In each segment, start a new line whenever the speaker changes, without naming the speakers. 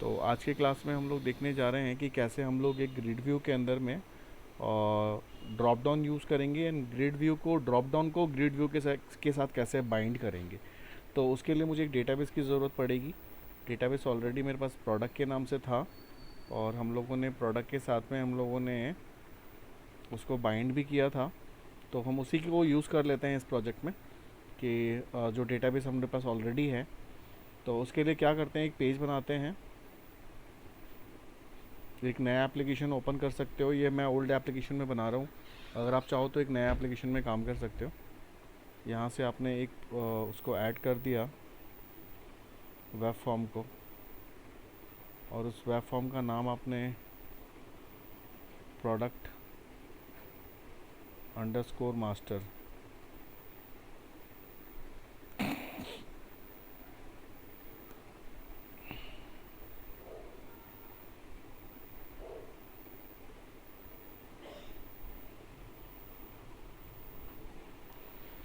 तो आज के क्लास में हम लोग देखने जा रहे हैं कि कैसे हम लोग एक ग्रिड व्यू के अंदर में ड्रॉप डाउन यूज़ करेंगे एंड ग्रिड व्यू को ड्रॉप डाउन को ग्रिड व्यू के साथ कैसे बाइंड करेंगे। तो उसके लिए मुझे एक डेटाबेस की ज़रूरत पड़ेगी। डेटाबेस ऑलरेडी मेरे पास प्रोडक्ट के नाम से था और हम लोगों ने प्रोडक्ट के साथ में हम लोगों ने उसको बाइंड भी किया था। तो हम उसी को यूज़ कर लेते हैं इस प्रोजेक्ट में कि जो डेटाबेस हमारे पास ऑलरेडी है। तो उसके लिए क्या करते हैं, एक पेज बनाते हैं, एक नया एप्लीकेशन ओपन कर सकते हो। ये मैं ओल्ड एप्लीकेशन में बना रहा हूँ, अगर आप चाहो तो एक नया एप्लीकेशन में काम कर सकते हो। यहाँ से आपने एक उसको ऐड कर दिया वेब फॉर्म को, और उस वेब फॉर्म का नाम आपने प्रोडक्ट अंडरस्कोर मास्टर।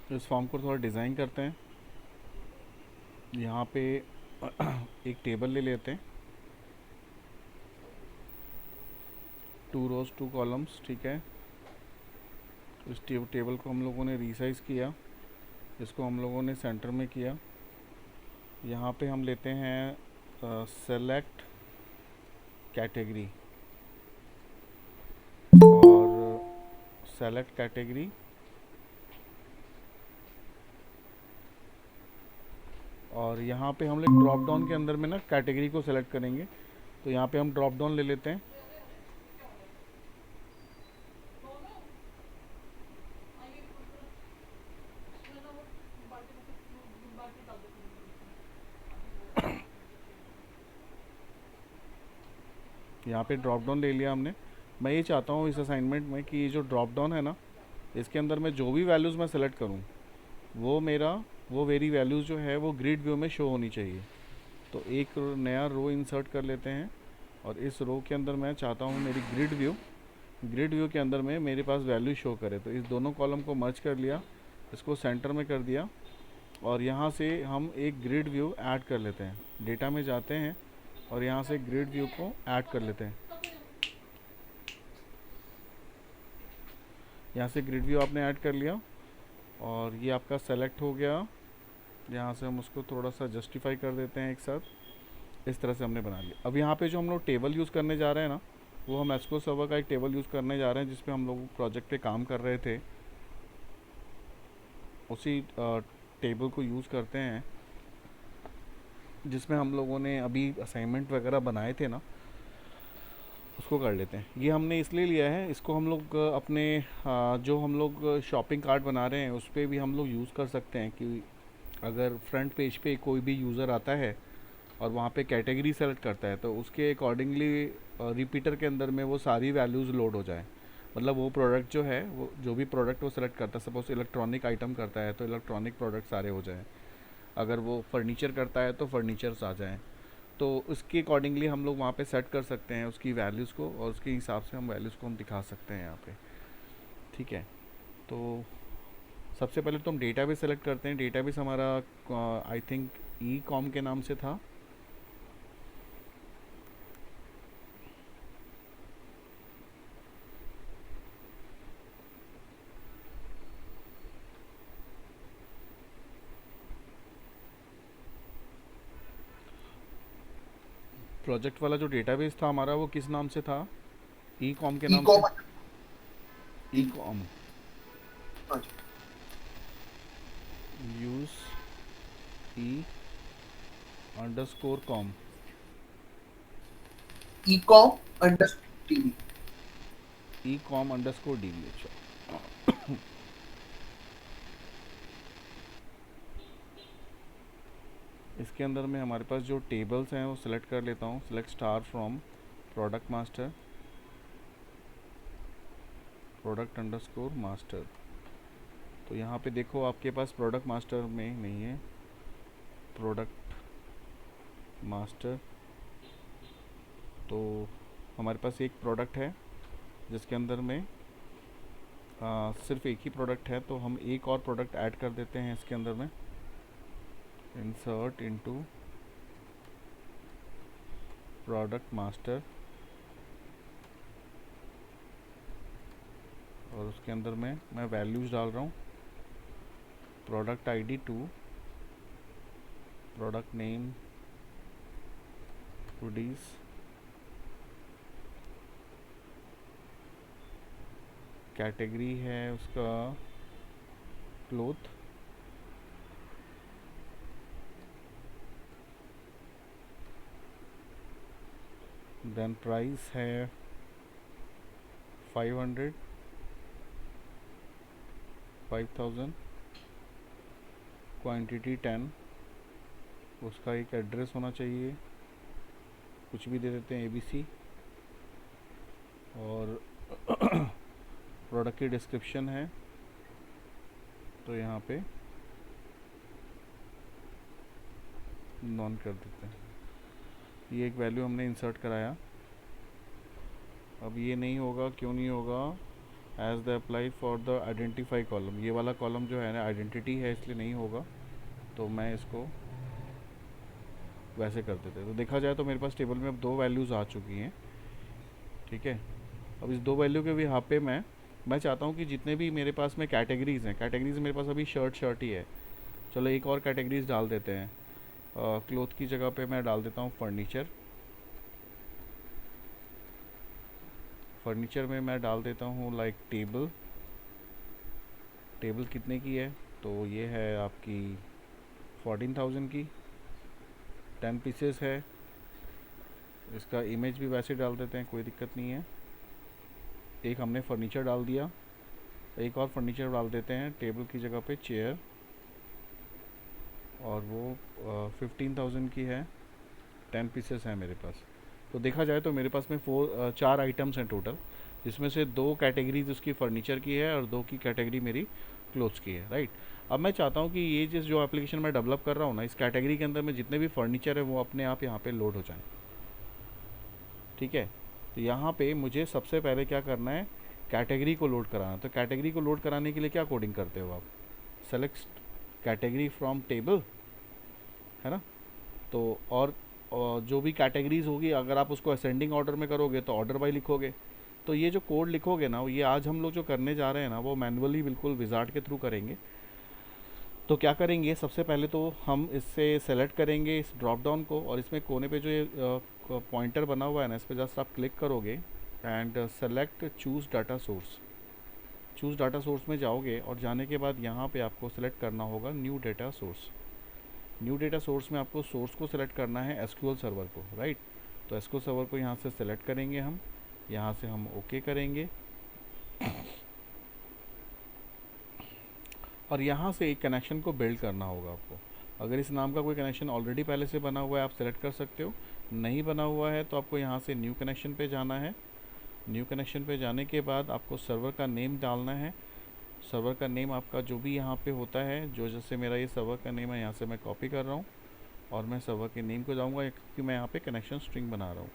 इस फॉर्म को थोड़ा डिज़ाइन करते हैं। यहाँ पे एक टेबल ले लेते हैं, 2 रोज़ 2 कॉलम्स, ठीक है। इस टेबल को हम लोगों ने रीसाइज़ किया, इसको हम लोगों ने सेंटर में किया। यहाँ पे हम लेते हैं सेलेक्ट कैटेगरी, और सेलेक्ट कैटेगरी और यहाँ पे हम लोग ड्रॉप डाउन के अंदर में ना कैटेगरी को सेलेक्ट करेंगे। तो यहाँ पे हम ड्रॉप डाउन ले लेते हैं। यहाँ पे ड्रॉप डाउन ले लिया हमने। मैं ये चाहता हूँ इस असाइनमेंट में कि ये जो ड्रॉप डाउन है ना, इसके अंदर मैं जो भी वैल्यूज़ मैं सेलेक्ट करूँ वो मेरी वैल्यूज़ जो है वो ग्रिड व्यू में शो होनी चाहिए। तो एक नया रो इंसर्ट कर लेते हैं, और इस रो के अंदर मैं चाहता हूँ मेरी ग्रिड व्यू के अंदर में मेरे पास वैल्यू शो करे। तो इस दोनों कॉलम को मर्ज कर लिया, इसको सेंटर में कर दिया, और यहाँ से हम एक ग्रिड व्यू ऐड कर लेते हैं। डेटा में जाते हैं और यहाँ से ग्रिड व्यू को ऐड कर लेते हैं। यहाँ से ग्रिड व्यू आपने ऐड कर लिया और ये आपका सेलेक्ट हो गया। यहाँ से हम उसको थोड़ा सा जस्टिफाई कर देते हैं एक साथ। इस तरह से हमने बना लिया। अब यहाँ पे जो हम लोग टेबल यूज़ करने जा रहे हैं ना, वो हम एसक्यूएल सर्वर का एक टेबल यूज़ करने जा रहे हैं जिस पे हम लोग प्रोजेक्ट पे काम कर रहे थे। उसी टेबल को यूज़ करते हैं जिसमें हम लोगों ने अभी असाइनमेंट वगैरह बनाए थे ना, उसको कर लेते हैं। ये हमने इसलिए लिया है, इसको हम लोग अपने जो हम लोग शॉपिंग कार्ट बना रहे हैं उस पर भी हम लोग यूज़ कर सकते हैं कि अगर फ्रंट पेज पे कोई भी यूज़र आता है और वहाँ पे कैटेगरी सेलेक्ट करता है तो उसके अकॉर्डिंगली रिपीटर के अंदर में वो सारी वैल्यूज़ लोड हो जाए। मतलब वो प्रोडक्ट जो है, वो जो भी प्रोडक्ट वो सेलेक्ट करता है, सपोज इलेक्ट्रॉनिक आइटम करता है तो इलेक्ट्रॉनिक प्रोडक्ट सारे हो जाएँ। अगर वो फर्नीचर करता है तो फर्नीचर्स आ जाएँ। तो उसके अकॉर्डिंगली हम लोग वहाँ पे सेट कर सकते हैं उसकी वैल्यूज़ को, और उसके हिसाब से हम वैल्यूज़ को हम दिखा सकते हैं यहाँ पे, ठीक है। तो सबसे पहले तो हम डेटाबेस सेलेक्ट करते हैं। डेटाबेस हमारा आई थिंक ई कॉम के नाम से था। प्रोजेक्ट वाला जो डेटाबेस था हमारा वो किस नाम से था? ई कॉम के
ई
नाम से।
कॉम।
ई कॉम
हाँ जी।
Use e underscore com.
E com under TV.
ई कॉम अंडरस्कोर डी बी। अच्छा, इसके अंदर में हमारे पास जो टेबल्स हैं वो सिलेक्ट कर लेता हूँ। Select star from product master, product underscore master. तो यहाँ पे देखो आपके पास प्रोडक्ट मास्टर में नहीं है, प्रोडक्ट मास्टर। तो हमारे पास एक प्रोडक्ट है जिसके अंदर में सिर्फ एक ही प्रोडक्ट है, तो हम एक और प्रोडक्ट ऐड कर देते हैं इसके अंदर में। इंसर्ट इनटू प्रोडक्ट मास्टर, और उसके अंदर में मैं वैल्यूज़ डाल रहा हूँ। Product ID 2, product name hoodies, category है उसका क्लोथ, देन प्राइस है 500, 5000, क्वांटिटी 10, उसका एक एड्रेस होना चाहिए, कुछ भी दे देते हैं ABC, और प्रोडक्ट की डिस्क्रिप्शन है तो यहाँ पे नॉन कर देते हैं। ये एक वैल्यू हमने इंसर्ट कराया। अब ये नहीं होगा, क्यों नहीं होगा? As the apply for the identify column, ये वाला कॉलम जो है ना आइडेंटिटी है, इसलिए नहीं होगा, तो मैं इसको वैसे कर देते हैं। तो देखा जाए तो मेरे पास टेबल में अब 2 वैल्यूज़ आ चुकी हैं, ठीक है। अब इस 2 वैल्यू के भी यहाँ पे मैं चाहता हूँ कि जितने भी मेरे पास में कैटेगरीज़ हैं, कैटेगरीज़ मेरे पास अभी शर्ट ही है, चलो एक और कैटेगरीज़ डाल देते हैं। क्लोथ की जगह पे मैं डाल देता हूँ फर्नीचर। फर्नीचर में मैं डाल देता हूँ लाइक टेबल। टेबल कितने की है? तो ये है आपकी 14,000 की, 10 पीसेस है। इसका इमेज भी वैसे डाल देते हैं, कोई दिक्कत नहीं है। एक हमने फर्नीचर डाल दिया, एक और फर्नीचर डाल देते हैं टेबल की जगह पे चेयर, और वो 15,000 की है, 10 पीसेस हैं मेरे पास। तो देखा जाए तो मेरे पास में 4 आइटम्स हैं टोटल, जिसमें से 2 कैटेगरीज उसकी फ़र्नीचर की है और 2 की कैटेगरी मेरी क्लोथ्स की है, राइट। अब मैं चाहता हूँ कि ये जो एप्लीकेशन मैं डेवलप कर रहा हूँ ना, इस कैटेगरी के अंदर में जितने भी फर्नीचर है वो अपने आप यहाँ पे लोड हो जाएं, ठीक है। तो यहाँ पे मुझे सबसे पहले क्या करना है, कैटेगरी को लोड कराना। तो कैटेगरी को लोड कराने के लिए क्या कोडिंग करते हो आप? सेलेक्ट कैटेगरी फ्रॉम टेबल, है ना। तो और जो भी कैटेगरीज होगी, अगर आप उसको असेंडिंग ऑर्डर में करोगे तो ऑर्डर बाय लिखोगे। तो ये जो कोड लिखोगे ना, ये आज हम लोग जो करने जा रहे हैं ना, वो मैनुअली बिल्कुल विजार्ड के थ्रू करेंगे। तो क्या करेंगे, सबसे पहले तो हम इससे सेलेक्ट करेंगे इस ड्रॉप डाउन को, और इसमें कोने पे जो ये पॉइंटर बना हुआ है ना, इस पर जस्ट आप क्लिक करोगे and select choose data source. Choose data source में जाओगे और जाने के बाद यहाँ पे आपको सेलेक्ट करना होगा new data source. New data source में आपको सोर्स को सेलेक्ट करना है एसक्यूएल सर्वर को, राइट। तो एसक्यूएल सर्वर को यहाँ से सेलेक्ट करेंगे हम, यहाँ से हम ओके करेंगे, और यहाँ से एक कनेक्शन को बिल्ड करना होगा आपको। अगर इस नाम का कोई कनेक्शन ऑलरेडी पहले से बना हुआ है, आप सेलेक्ट कर सकते हो। नहीं बना हुआ है तो आपको यहाँ से न्यू कनेक्शन पे जाना है। न्यू कनेक्शन पे जाने के बाद आपको सर्वर का नेम डालना है। सर्वर का नेम आपका जो भी यहाँ पे होता है, जो जैसे मेरा ये सर्वर का नेम है, यहाँ से मैं कॉपी कर रहा हूँ और मैं सर्वर के नेम को जाऊँगा, क्योंकि मैं यहाँ पे कनेक्शन स्ट्रिंग बना रहा हूँ।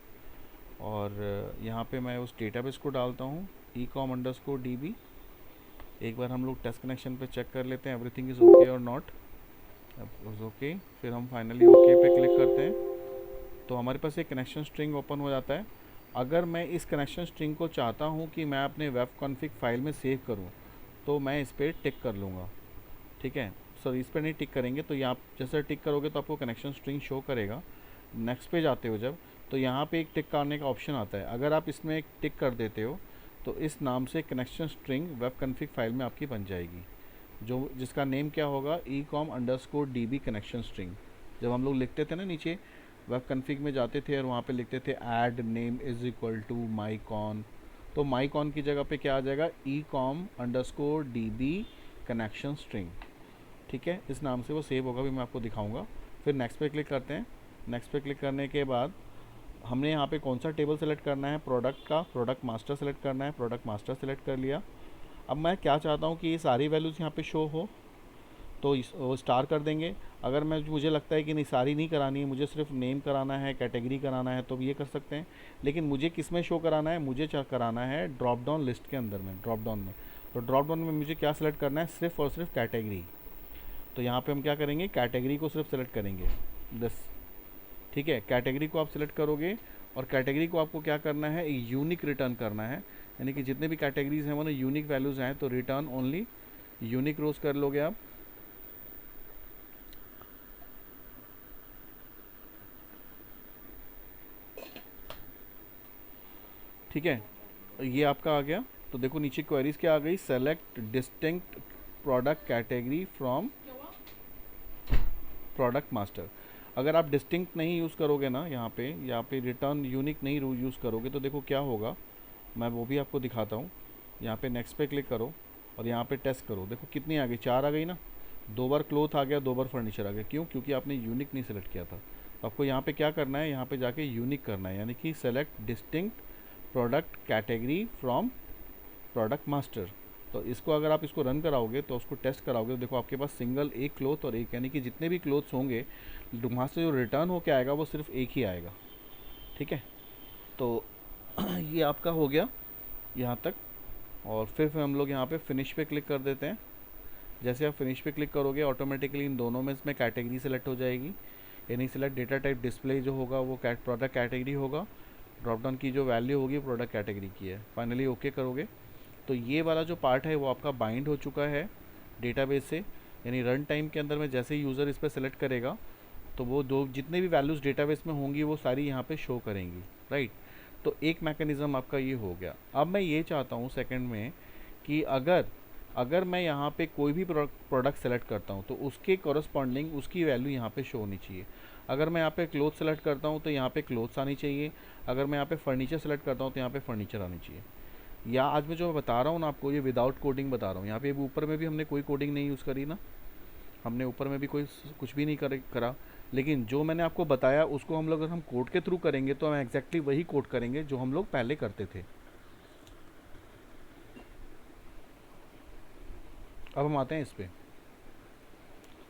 और यहाँ पे मैं उस डेटाबेस को डालता हूँ ecom_db। एक बार हम लोग टेस्ट कनेक्शन पे चेक कर लेते हैं एवरीथिंग इज़ ओके और नॉट। ओके, फिर हम फाइनली ओके पे क्लिक करते हैं तो हमारे पास एक कनेक्शन स्ट्रिंग ओपन हो जाता है। अगर मैं इस कनेक्शन स्ट्रिंग को चाहता हूँ कि मैं अपने वेब कॉन्फ़िग फाइल में सेव करूँ, तो मैं इस पर टिक कर लूँगा, ठीक है। सर इस पर नहीं टिक करेंगे, तो यहाँ जैसे टिक करोगे तो आपको कनेक्शन स्ट्रिंग शो करेगा। नेक्स्ट पे जाते हो जब, तो यहाँ पे एक टिक करने का ऑप्शन आता है। अगर आप इसमें एक टिक कर देते हो तो इस नाम से connection string web config file में आपकी बन जाएगी, जो जिसका नेम क्या होगा, ecom_db कनेक्शन स्ट्रिंग। जब हम लोग लिखते थे ना नीचे वेब कॉन्फ़िग में जाते थे और वहाँ पे लिखते थे add name is equal to mycon, तो माईकॉन की जगह पे क्या आ जाएगा, ecom_db कनेक्शन स्ट्रिंग, ठीक है। इस नाम से वो सेव होगा, भी मैं आपको दिखाऊंगा। फिर नेक्स्ट पे क्लिक करते हैं। नेक्स्ट पे क्लिक करने के बाद हमने यहाँ पे कौन सा टेबल सेलेक्ट करना है, प्रोडक्ट का, प्रोडक्ट मास्टर सेलेक्ट करना है। प्रोडक्ट मास्टर सेलेक्ट कर लिया। अब मैं क्या चाहता हूँ कि ये सारी वैल्यूज़ यहाँ पे शो हो, तो वो स्टार कर देंगे। अगर मुझे लगता है कि नहीं सारी नहीं करानी है, मुझे सिर्फ नेम कराना है, कैटेगरी कराना है, तो ये कर सकते हैं। लेकिन मुझे किस में शो कराना है, मुझे कराना है ड्रॉप डाउन लिस्ट के अंदर में, ड्रॉप डाउन में। तो ड्रॉप डाउन में मुझे क्या सेलेक्ट करना है, सिर्फ और सिर्फ कैटेगरी। तो यहाँ पे हम क्या करेंगे, कैटेगरी को सिर्फ सेलेक्ट करेंगे, दिस ठीक है, कैटेगरी को आप सिलेक्ट करोगे और कैटेगरी को आपको क्या करना है, यूनिक रिटर्न करना है, यानी कि जितने भी कैटेगरीज हैं वो ना यूनिक वैल्यूज़ हैं, तो रिटर्न ओनली यूनिक रोज कर लोगे आप। ठीक है, ये आपका आ गया। तो देखो नीचे क्वेरीज क्या आ गई, select distinct product category from product master. अगर आप डिस्टिंक्ट नहीं यूज़ करोगे ना यहाँ पे रिटर्न यूनिक नहीं यूज़ करोगे तो देखो क्या होगा, मैं वो भी आपको दिखाता हूँ। यहाँ पे नेक्स्ट पे क्लिक करो और यहाँ पे टेस्ट करो, देखो कितनी आ गई, 4 आ गई ना। 2 बार क्लोथ आ गया, 2 बार फर्नीचर आ गया, क्यों? क्योंकि आपने यूनिक नहीं सेलेक्ट किया था। तो आपको यहाँ पे क्या करना है, यहाँ पे जाके यूनिक करना है, यानी कि select distinct product category from product master. तो इसको अगर आप इसको रन कराओगे तो उसको टेस्ट कराओगे तो देखो आपके पास सिंगल एक क्लोथ और एक, यानी कि जितने भी क्लोथ्स होंगे वहाँ से जो रिटर्न होके आएगा वो सिर्फ एक ही आएगा। ठीक है, तो ये आपका हो गया यहाँ तक। और फिर हम लोग यहाँ पे फिनिश पे क्लिक कर देते हैं। जैसे आप फिनिश पे क्लिक करोगे ऑटोमेटिकली इन दोनों में इसमें कैटेगरी सेलेक्ट हो जाएगी, यानी सेलेक्ट डेटा टाइप डिस्प्ले जो होगा वो प्रोडक्ट कैटेगरी होगा, ड्रॉप डाउन की जो वैल्यू होगी प्रोडक्ट कैटेगरी की है। फाइनली ओके करोगे तो ये वाला जो पार्ट है वो आपका बाइंड हो चुका है डेटाबेस से, यानी रन टाइम के अंदर में जैसे ही यूज़र इस पर सेलेक्ट करेगा तो वो दो जितने भी वैल्यूज़ डेटाबेस में होंगी वो सारी यहाँ पे शो करेंगी, राइट। तो एक मैकेनिज़्म आपका ये हो गया। अब मैं ये चाहता हूँ सेकंड में कि अगर मैं यहाँ पे कोई भी प्रोडक्ट सेलेक्ट करता हूँ तो उसके कॉरस्पॉन्डिंग उसकी वैल्यू यहाँ पे शो होनी चाहिए। अगर मैं यहाँ पे क्लोथ सेलेक्ट करता हूँ तो यहाँ पे क्लोथ्स आनी चाहिए, अगर मैं यहाँ पे फर्नीचर सेलेक्ट करता हूँ तो यहाँ पे फर्नीचर आनी चाहिए। या आज मैं जो बता रहा हूँ ना आपको, ये विदाउट कोडिंग बता रहा हूँ। यहाँ पे ऊपर में भी हमने कोई कोडिंग नहीं यूज़ करी ना, हमने ऊपर में भी कोई कुछ भी नहीं करा, लेकिन जो मैंने आपको बताया उसको हम लोग अगर हम कोड के थ्रू करेंगे तो हम एग्जैक्टली वही कोड करेंगे जो हम लोग पहले करते थे। अब हम आते हैं इस पर।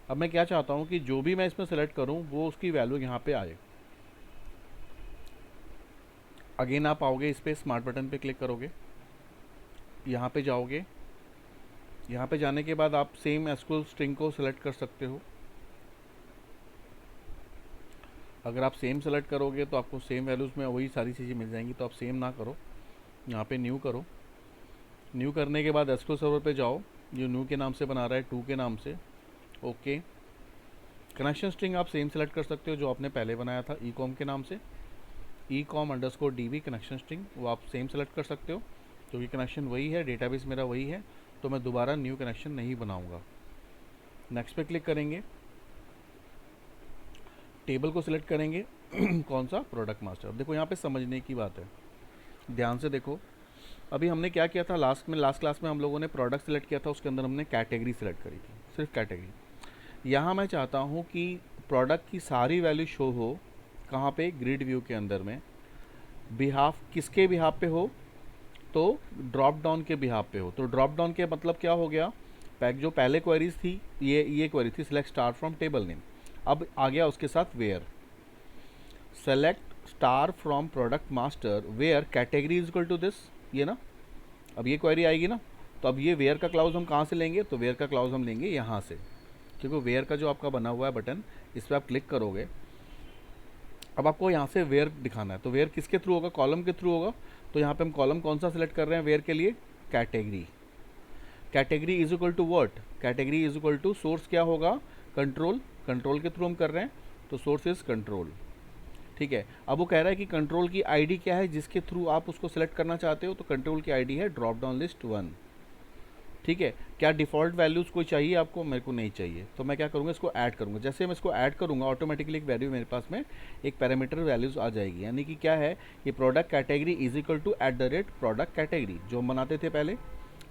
अब मैं क्या चाहता हूँ कि जो भी मैं इसमें सेलेक्ट करूँ वो उसकी वैल्यू यहाँ पे आए। अगेन आप आओगे इस पर, स्मार्ट बटन पे क्लिक करोगे, यहाँ पे जाओगे, यहाँ पे जाने के बाद आप सेम एसक्यूएल स्ट्रिंग को सिलेक्ट कर सकते हो। अगर आप सेम सेलेक्ट करोगे तो आपको सेम वैल्यूज़ में वही सारी चीज़ें मिल जाएंगी, तो आप सेम ना करो, यहाँ पे न्यू करो। न्यू करने के बाद एसक्यूएल सर्वर पे जाओ, जो न्यू के नाम से बना रहा है, टू के नाम से, ओके। कनेक्शन स्ट्रिंग आप सेम सेलेक्ट कर सकते हो जो आपने पहले बनाया था ई कॉम के नाम से, E com underscore D B connection string, वो आप सेम सेलेक्ट कर सकते हो क्योंकि कनेक्शन वही है, डेटाबेस मेरा वही है, तो मैं दोबारा न्यू कनेक्शन नहीं बनाऊंगा। नेक्स्ट पे क्लिक करेंगे, टेबल को सिलेक्ट करेंगे कौन सा, प्रोडक्ट मास्टर। अब देखो यहाँ पे समझने की बात है, ध्यान से देखो। अभी हमने क्या किया था लास्ट क्लास में हम लोगों ने प्रोडक्ट सेलेक्ट किया था, उसके अंदर हमने कैटेगरी सेलेक्ट करी थी, सिर्फ कैटेगरी। यहाँ मैं चाहता हूँ कि प्रोडक्ट की सारी वैल्यू शो हो, कहाँ पे, ग्रिड व्यू के अंदर में। बिहाफ किसके बिहाफ पे हो, तो ड्रॉप डाउन के बिहाफ पे हो। तो ड्रॉप डाउन के मतलब क्या हो गया, जो पहले क्वेरीज थी ये क्वेरी थी select star from table name, अब आ गया उसके साथ where, select star from product master where category is equal to this, ये ना। अब ये क्वेरी आएगी ना, तो अब ये वेयर का क्लाउज हम कहाँ से लेंगे, तो वेयर का क्लाउज हम लेंगे यहाँ से, क्योंकि वेयर का जो आपका बना हुआ है बटन, इस पर आप क्लिक करोगे। अब आपको यहाँ से वेयर दिखाना है, तो वेयर किसके थ्रू होगा, कॉलम के थ्रू होगा। तो यहाँ पे हम कॉलम कौन सा सिलेक्ट कर रहे हैं वेयर के लिए, category. Category is equal to what, category is equal to source क्या होगा, कंट्रोल, कंट्रोल के थ्रू हम कर रहे हैं, तो सोर्स इज कंट्रोल। ठीक है, अब वो कह रहा है कि कंट्रोल की आईडी क्या है जिसके थ्रू आप उसको सिलेक्ट करना चाहते हो, तो कंट्रोल की आईडी है ड्रॉप डाउन लिस्ट 1। ठीक है, क्या डिफ़ॉल्ट वैल्यूज़ कोई चाहिए आपको, मेरे को नहीं चाहिए, तो मैं क्या करूँगा, इसको ऐड करूँगा। जैसे मैं इसको ऐड करूँगा ऑटोमेटिकली एक वैल्यू मेरे पास में एक पैरामीटर वैल्यूज़ आ जाएगी, यानी कि क्या है, ये product category is equal to @product category जो हम बनाते थे पहले।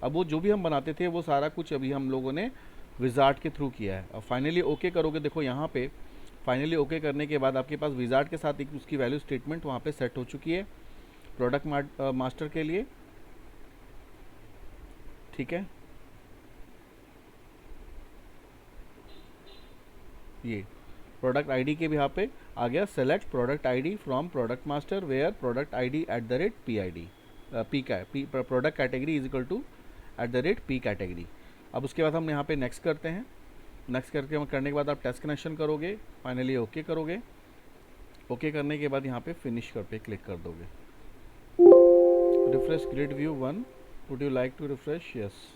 अब वो जो भी हम बनाते थे वो सारा कुछ अभी हम लोगों ने विजार्ड के थ्रू किया है। अब फाइनली ओके करोगे, देखो यहाँ पे फाइनली ओके करने के बाद आपके पास विजार्ड के साथ एक उसकी वैल्यू स्टेटमेंट वहाँ पे सेट हो चुकी है प्रोडक्ट मास्टर के लिए। ठीक है, ये प्रोडक्ट आईडी के भी यहाँ पे आ गया, select product ID from product master where product ID @PID product category is equal to @P category. अब उसके बाद हम यहाँ पे नेक्स्ट करते हैं। नेक्स्ट करने के बाद आप टेस्ट कनेक्शन करोगे, फाइनली ओके करोगे। ओके करने के बाद यहाँ पे फिनिश कर पे क्लिक कर दोगे। Refresh grid view 1, would you like to refresh? Yes.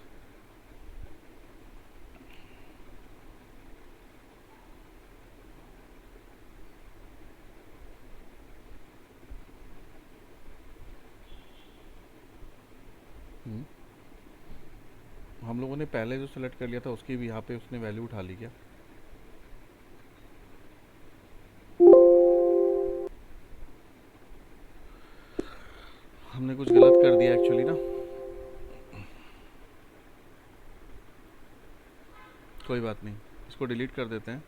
हम लोगों ने पहले जो सेलेक्ट कर लिया था उसकी भी यहाँ पे उसने वैल्यू उठा ली क्या? हमने कुछ गलत कर दिया एक्चुअली ना। कोई बात नहीं, इसको डिलीट कर देते हैं।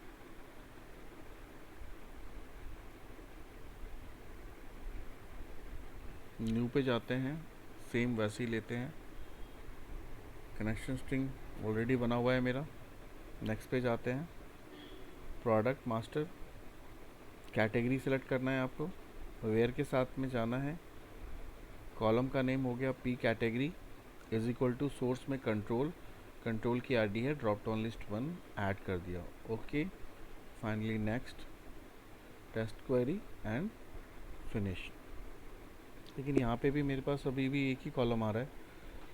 न्यू पे जाते हैं, सेम वैसे ही लेते हैं। कनेक्शन स्ट्रिंग ऑलरेडी बना हुआ है मेरा। नेक्स्ट पे जाते हैं, प्रोडक्ट मास्टर, कैटेगरी सेलेक्ट करना है आपको, वेयर के साथ में जाना है। कॉलम का नेम हो गया P category is equal to source में कंट्रोल, कंट्रोल की आईडी है ड्रॉप डाउन लिस्ट 1, ऐड कर दिया। Okay, finally next, test query and finish. लेकिन यहाँ पे भी मेरे पास अभी भी एक ही कॉलम आ रहा है।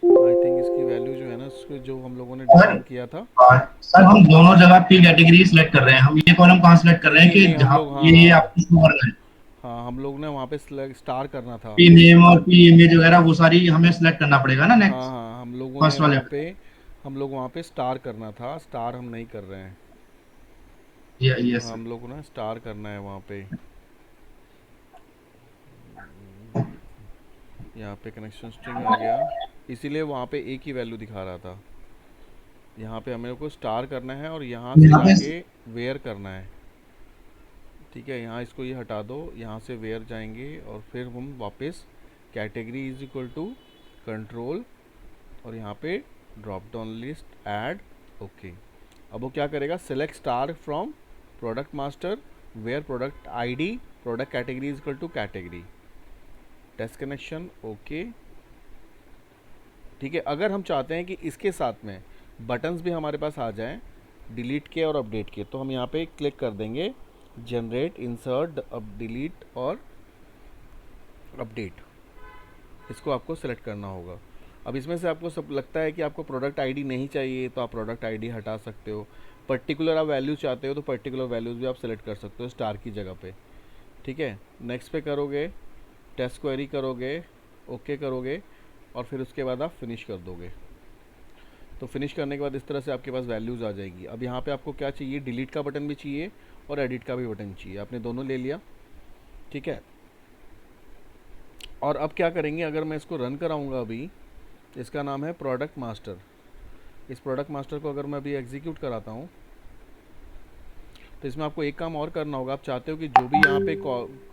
आई थिंक इसकी वैल्यू जो है ना, उसको जो हम लोगों ने
सर
डिफाइन किया था।
सर हम दोनों जगह पी कैटेगरी सिलेक्ट कर रहे हैं। हम ये कॉलम कहाँ सिलेक्ट कर रहे हैं
नहीं
कि
नहीं, हम
जहाँ
लोग हाँ
ये
हाँ
आपको शो करना है?
हाँ, हम लोग ने वहाँ पे स्टार करना था।
पी नेम और पी इमेज वगैरह वो सारी हमें सिलेक्ट करना पड़ेगा ना
हाँ
नेक्स्ट
हाँ,
फर्स्ट वाले पे।
हम लोग वहाँ पे स्टार करना था। स्टार हम नहीं कर रहे हैं।
ये सर।
हम लोग को ना स्टार करना है वहाँ पे। यहाँ पे कनेक्शन स्ट्रिंग आ गया, इसीलिए वहाँ पे एक ही वैल्यू दिखा रहा था। यहाँ पे हमें को स्टार करना है और यहाँ से
यहाँ पे
जाके वेयर करना है। ठीक है, यहाँ इसको ये हटा दो, यहाँ से वेयर जाएंगे और फिर हम वापस category is equal to control और यहाँ पे drop down list add. Okay, अब वो क्या करेगा, select star from product master where product ID product category is equal to category, test connection. Okay, ठीक है। अगर हम चाहते हैं कि इसके साथ में बटन्स भी हमारे पास आ जाएं, डिलीट के और अपडेट के, तो हम यहाँ पे क्लिक कर देंगे जनरेट, इंसर्ट, अब डिलीट और अपडेट। इसको आपको सेलेक्ट करना होगा। अब इसमें से आपको सब लगता है कि आपको प्रोडक्ट आईडी नहीं चाहिए तो आप प्रोडक्ट आईडी हटा सकते हो। पर्टिकुलर आप वैल्यू चाहते हो तो पर्टिकुलर वैल्यूज़ भी आप सेलेक्ट कर सकते हो स्टार की जगह पे। ठीक है, नेक्स्ट पे करोगे, टेस्ट क्वेरी करोगे, ओके करोगे और फिर उसके बाद आप फिनिश कर दोगे। तो फिनिश करने के बाद इस तरह से आपके पास वैल्यूज़ आ जाएगी। अब यहाँ पे आपको क्या चाहिए, डिलीट का बटन भी चाहिए और एडिट का भी बटन चाहिए। आपने दोनों ले लिया, ठीक है। और अब क्या करेंगे, अगर मैं इसको रन कराऊंगा अभी, इसका नाम है प्रोडक्ट मास्टर। इस प्रोडक्ट मास्टर को अगर मैं अभी एग्जीक्यूट कराता हूँ तो इसमें आपको एक काम और करना होगा। आप चाहते हो कि जो भी यहाँ पे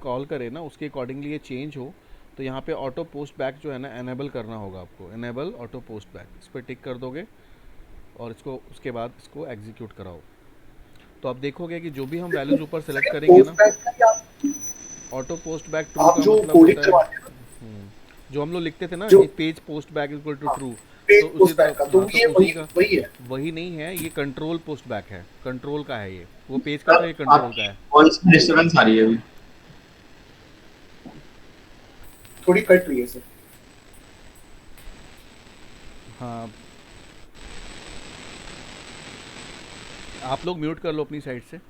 कॉल करे ना उसके अकॉर्डिंगली ये चेंज हो, तो यहाँ पे ऑटो पोस्ट बैक जो है ना एनेबल करना होगा आपको। एनेबल ऑटो पोस्ट बैक, इस पर टिक कर दोगे और इसको उसके बाद इसको एग्जीक्यूट कराओ। तो आप देखोगे कि जो भी हम वैल्यूज़ ऊपर सेलेक्ट करेंगे ना, ऑटो पोस्ट बैक ट्रू
आप
का
जो
मतलब
कोडिंग
होता है
करवाते हैं
जो हम लोग लिखते थे ना,
जो
ये page post back equal to
हाँ,
ट्रू, तो
पेज
उसी
पोस्ट बैक
तरह
का, तो
हाँ, तो
ये
उसी
वही
का
वही है
वही नहीं है, ये कंट्रोल पोस्ट बैक है, कंट्रोल का है ये। वो पेज का था, ये कंट्रोल का
आपकी
है।
वॉइस में डिस्टरबेंस आ रही है अभी।
थोड़ी कट रही है सर।
हाँ, आप लोग म्यूट कर लो अपनी साइड से।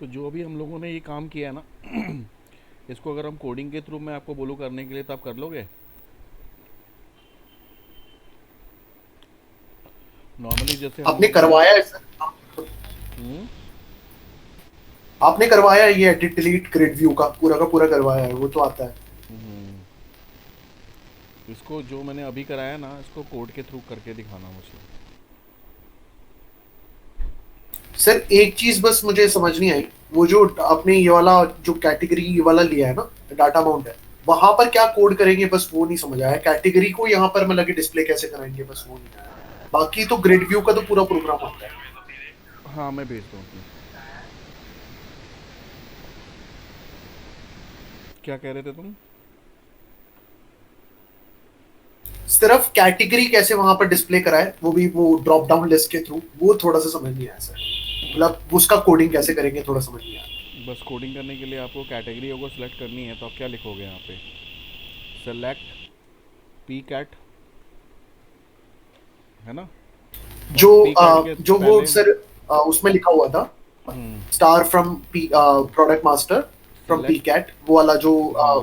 तो जो भी हम लोगों ने ये काम किया है ना इसको अगर हम कोडिंग के थ्रू मैं आपको बोलूँ करने के लिए तो आप कर लोगे? नॉर्मली जैसे हम
आपने
लोग
करवाया है सर?
हम्म,
आपने करवाया है ये एडिट डिलीट ग्रिड व्यू का पूरा करवाया है, वो तो आता है।
हम्म, इसको जो मैंने अभी कराया ना इसको कोड के थ्रू करके दिखाना मुझे।
सर एक चीज बस मुझे समझ नहीं आई, वो जो आपने ये वाला जो कैटेगरी ये वाला लिया है ना, डाटा माउंट है, वहां पर क्या कोड करेंगे, बस वो नहीं समझ आया। कैटेगरी को यहाँ पर मतलब कि डिस्प्ले कैसे कराएंगे, बस वो नहीं आया। बाकी तो ग्रिड व्यू का तो पूरा प्रोग्राम आता है।
हाँ मैं भेजता हूँ तुम्हें। क्या कह रहे थे तुम?
सिर्फ कैटेगरी कैसे वहां पर डिस्प्ले कराए, वो भी वो ड्रॉप डाउन लिस्ट के थ्रू, वो थोड़ा सा समझ नहीं आया सर। मतलब उसका कोडिंग कैसे करेंगे थोड़ा समझ नहीं आया।
बस कोडिंग करने के लिए आपको कैटेगरी को सिलेक्ट करनी है तो आप क्या लिखोगे यहाँ पे? सेलेक्ट पी कैट, है ना? और पी कैट के
जो वो
पहले
सर उसमें लिखा हुआ था, star from P product master from P
select,
cat, वो वाला जो
हाँ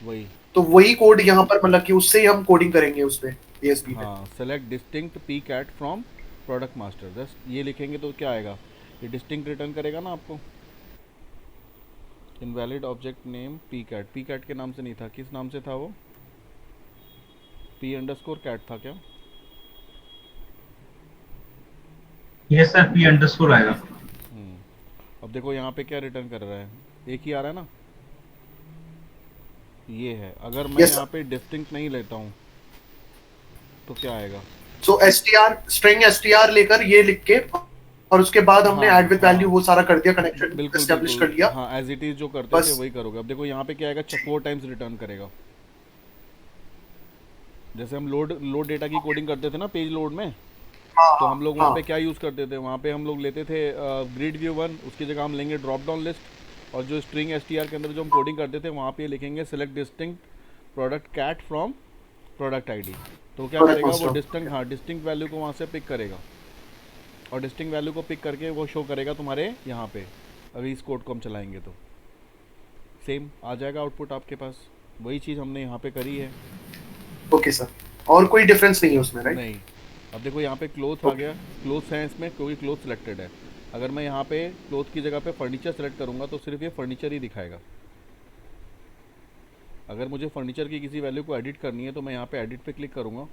वही,
तो वही कोड यहाँ पर मतलब कि उससे ही हम कोडिंग करेंगे उस पे एएसपी पे।
हाँ select distinct P cat from product master, just ये लिखेंगे तो क्या आएगा? ये डिस्टिंक्ट रिटर्न करेगा ना आपको। Invalid object name P cat, P cat के नाम से नहीं था, किस नाम से था वो? पी अंडरस्कोर कैट था क्या?
ये सर पी अंडरस्कोर आएगा।
अब देखो यहाँ पे क्या रिटर्न कर रहा है, एक ही आ रहा है ना, ये है। अगर मैं
यस
यहाँ
सर।
पे डिस्टिंक्ट नहीं लेता हूँ तो क्या आएगा?
सो एसटीआर स्ट्रिंग एसटीआर लेकर ये लिख के, और उसके बाद हमने ऐड
हाँ
विद वैल्यू
हाँ,
वो सारा कर दिया, कनेक्शन
बिल्कुल
एस्टेब्लिश कर
बिल्कुल,
लिया
हाँ एज इट इज़ जो करते थे
बस।
वही करोगे। अब देखो यहाँ पे क्या आएगा, 4 टाइम्स रिटर्न करेगा। जैसे हम लोड लोड डेटा की कोडिंग करते थे ना पेज लोड में,
हाँ
तो
हाँ
हम लोग वहाँ
हाँ।
पे क्या यूज़ करते थे, वहाँ पे हम लोग लेते थे ग्रिड व्यू 1, उसकी जगह हम लेंगे ड्रॉप डाउन लिस्ट, और जो स्ट्रिंग एस टी आर के अंदर जो हम कोडिंग करते थे वहाँ पे लिखेंगे select distinct product cat from product ID. तो क्या
प्रोडक्ट
करेगा वो
मास्टर।
डिस्टिंक्ट, हाँ डिस्टिंक्ट वैल्यू को वहाँ से पिक करेगा, और डिस्टिंक्ट वैल्यू को पिक करके वो शो करेगा तुम्हारे यहाँ पे। अभी इस कोड को हम चलाएंगे तो सेम आ जाएगा आउटपुट आपके पास। वही चीज़ हमने यहाँ पे करी है।
ओके सर, और कोई डिफरेंस नहीं है उसमें, राइट?
नहीं, अब देखो यहाँ पे क्लोथ आ
ओके
गया, क्लोथ्स हैं इसमें क्योंकि क्लोथ सिलेक्टेड है। अगर मैं यहाँ पे क्लोथ की जगह पे फर्नीचर सेलेक्ट करूँगा तो सिर्फ ये फर्नीचर ही दिखाएगा। अगर मुझे फर्नीचर की किसी वैल्यू को एडिट करनी है तो मैं यहाँ पे एडिट पे क्लिक करूँगा,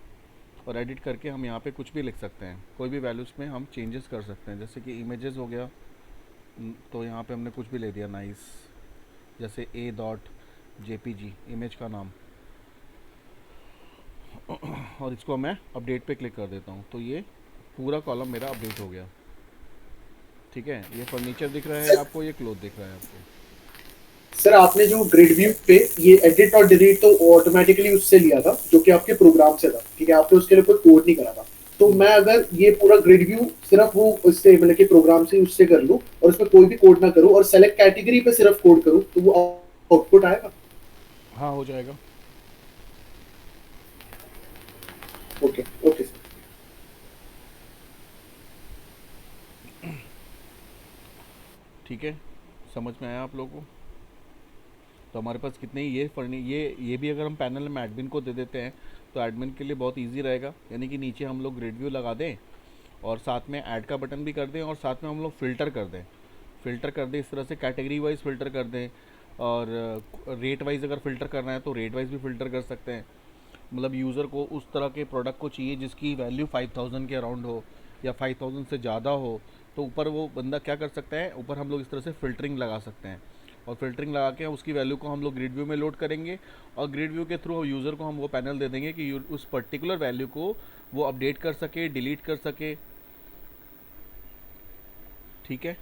और एडिट करके हम यहाँ पे कुछ भी लिख सकते हैं, कोई भी वैल्यूज़ में हम चेंजेस कर सकते हैं। जैसे कि इमेजेस हो गया, तो यहाँ पे हमने कुछ भी ले दिया नाइस, जैसे a.jpg इमेज का नाम, और इसको मैं अपडेट पे क्लिक कर देता हूँ तो ये पूरा कॉलम मेरा अपडेट हो गया। ठीक है, ये फर्नीचर दिख रहा है आपको, ये क्लोथ दिख रहा है आपको।
सर, आपने जो ग्रिड व्यू पे ये एडिट और डिलीट तो ऑटोमेटिकली उससे लिया था जो कि आपके प्रोग्राम से था, ठीक है, आपने उसके लिए कोई कोड नहीं करा था। तो मैं अगर ये पूरा ग्रिड व्यू सिर्फ वो उससे मतलब कि प्रोग्राम से उससे कर लूं और उसमें कोई भी कोड ना करूं और सेलेक्ट कैटेगरी पे सिर्फ कोड करूं, तो वो आउटपुट आएगा?
हाँ हो जाएगा।
Okay okay sir.
ठीक है, समझ में आया आप लोगों को? तो हमारे पास कितने ही ये भी अगर हम पैनल में एडमिन को दे देते हैं तो एडमिन के लिए बहुत इजी रहेगा। यानी कि नीचे हम लोग ग्रिड व्यू लगा दें और साथ में ऐड का बटन भी कर दें, और साथ में हम लोग फ़िल्टर कर दें, इस तरह से कैटेगरी वाइज फ़िल्टर कर दें, और रेट वाइज अगर फ़िल्टर करना है तो रेट वाइज भी फ़िल्टर कर सकते हैं। मतलब यूज़र को उस तरह के प्रोडक्ट को चाहिए जिसकी वैल्यू 5000 के अराउंड हो या 5000 से ज़्यादा हो, तो ऊपर वो बंदा क्या कर सकता है, ऊपर हम लोग इस तरह से फ़िल्टरिंग लगा सकते हैं, और फ़िल्टरिंग लगा के उसकी वैल्यू को हम लोग ग्रिड व्यू में लोड करेंगे, और ग्रिड व्यू के थ्रू यूज़र को हम वो पैनल दे देंगे कि उस पर्टिकुलर वैल्यू को वो अपडेट कर सके, डिलीट कर सके। ठीक है,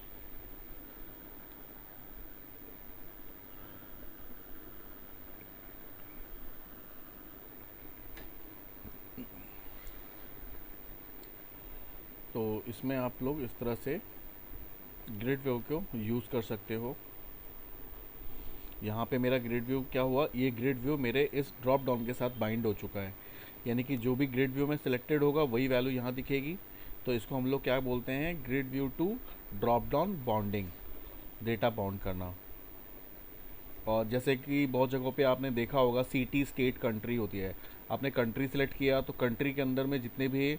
तो इसमें आप लोग इस तरह से ग्रिड व्यू को यूज़ कर सकते हो। यहाँ पे मेरा ग्रिड व्यू क्या हुआ, ये ग्रिड व्यू मेरे इस ड्रॉप डाउन के साथ बाइंड हो चुका है, यानी कि जो भी ग्रिड व्यू में सिलेक्टेड होगा वही वैल्यू यहाँ दिखेगी। तो इसको हम लोग क्या बोलते हैं, grid view to drop down bonding. Data bound करना। और जैसे कि बहुत जगहों पे आपने देखा होगा सिटी स्टेट कंट्री होती है, आपने कंट्री सेलेक्ट किया तो कंट्री के अंदर में जितने भी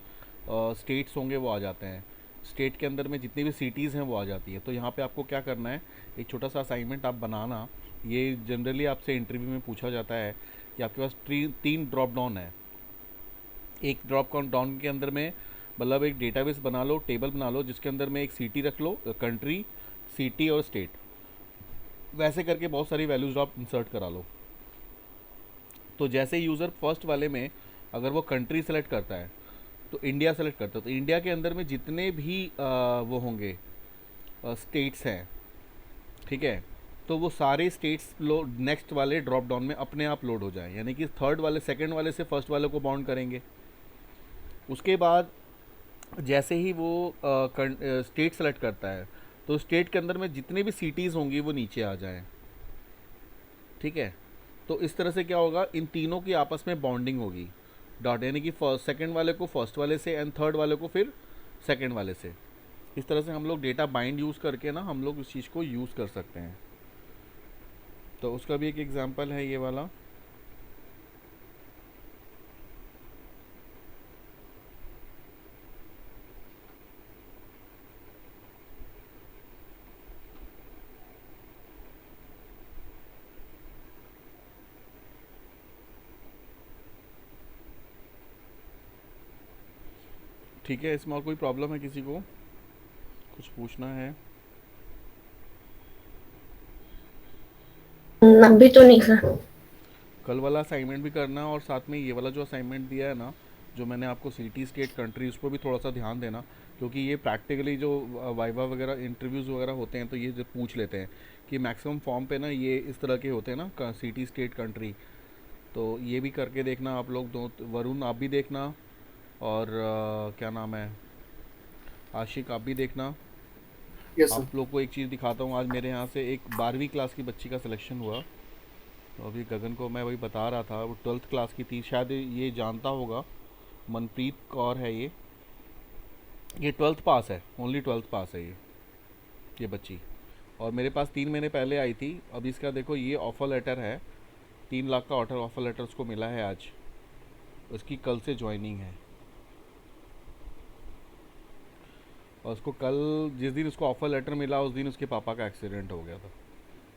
स्टेट्स होंगे वो आ जाते हैं, स्टेट के अंदर में जितनी भी सिटीज़ हैं वो आ जाती है। तो यहाँ पे आपको क्या करना है, एक छोटा सा असाइनमेंट आप बनाना। ये जनरली आपसे इंटरव्यू में पूछा जाता है कि आपके पास तीन ड्रॉप डाउन है। एक ड्रॉप डाउन के अंदर में मतलब एक डेटाबेस बना लो, टेबल बना लो, जिसके अंदर में एक सिटी रख लो, कंट्री, सिटी और स्टेट, वैसे करके बहुत सारी वैल्यूज़ आप इंसर्ट करा लो। तो जैसे यूज़र फर्स्ट वाले में अगर वो कंट्री सेलेक्ट करता है तो इंडिया सेलेक्ट करता है, तो इंडिया के अंदर में जितने भी वो होंगे स्टेट्स हैं, ठीक है, तो वो सारे स्टेट्स नेक्स्ट वाले ड्रॉप डाउन में अपने आप लोड हो जाए, यानी कि थर्ड वाले सेकंड वाले से फर्स्ट वाले को बाउंड करेंगे। उसके बाद जैसे ही वो स्टेट सेलेक्ट करता है तो स्टेट के अंदर में जितनी भी सिटीज़ होंगी वो नीचे आ जाएं, ठीक है। तो इस तरह से क्या होगा, इन तीनों की आपस में बॉन्डिंग होगी डॉट, यानी कि फर्स्ट सेकंड वाले को फर्स्ट वाले से एंड थर्ड वाले को फिर सेकंड वाले से। इस तरह से हम लोग डेटा बाइंड यूज़ करके ना हम लोग उस चीज़ को यूज़ कर सकते हैं। तो उसका भी एक एग्जांपल है ये वाला। ठीक है, इसमें और कोई प्रॉब्लम है किसी को, कुछ पूछना है?
अभी तो नहीं सर।
कल वाला असाइनमेंट भी करना और साथ में ये वाला जो असाइनमेंट दिया है ना, जो मैंने आपको सिटी स्टेट कंट्री, उस पर भी थोड़ा सा ध्यान देना, क्योंकि ये प्रैक्टिकली जो वाइवा वगैरह इंटरव्यूज़ वगैरह होते हैं तो ये जो पूछ लेते हैं कि मैक्सिमम फॉर्म पे ना ये इस तरह के होते हैं ना सिटी स्टेट कंट्री। तो ये भी करके देखना आप लोग दो, वरुण आप भी देखना, और क्या नाम है, आशिक आप भी देखना।
Yes sir.
आप लोग को एक चीज़ दिखाता हूँ, आज मेरे यहाँ से एक 12वीं क्लास की बच्ची का सिलेक्शन हुआ। तो अभी गगन को मैं वही बता रहा था, वो 12th क्लास की थी, शायद ये जानता होगा, मनप्रीत कौर है ये 12th पास है, ओनली 12th पास है ये बच्ची। और मेरे पास 3 महीने पहले आई थी। अभी इसका देखो ये ऑफ़र लेटर है, 3 लाख का ऑफ़र लेटर उसको मिला है आज, उसकी कल से ज्वाइनिंग है। और उसको कल जिस दिन उसको ऑफ़र लेटर मिला उस दिन उसके पापा का एक्सीडेंट हो गया था,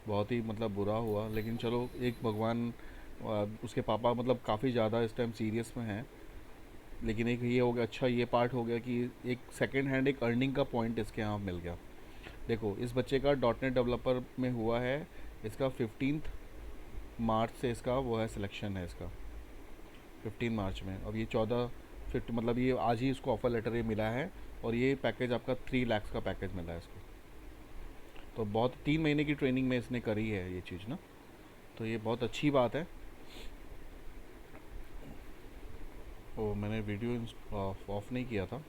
बहुत ही मतलब बुरा हुआ। लेकिन चलो एक भगवान, उसके पापा मतलब काफ़ी ज़्यादा इस टाइम सीरियस में हैं, लेकिन एक ये हो गया, अच्छा ये पार्ट हो गया कि एक सेकंड हैंड एक अर्निंग का पॉइंट इसके यहाँ मिल गया। देखो इस बच्चे का .NET डेवलपर में हुआ है, इसका 15 मार्च से इसका वो है सिलेक्शन है इसका, 15 मार्च में। अब ये 14 मतलब ये आज ही इसको ऑफ़र लेटर ये मिला है, और ये पैकेज आपका 3 लाख का पैकेज मिला है इसको। तो बहुत 3 महीने की ट्रेनिंग में इसने करी है ये चीज़ ना, तो ये बहुत अच्छी बात है। ओ मैंने वीडियो ऑफ नहीं किया था।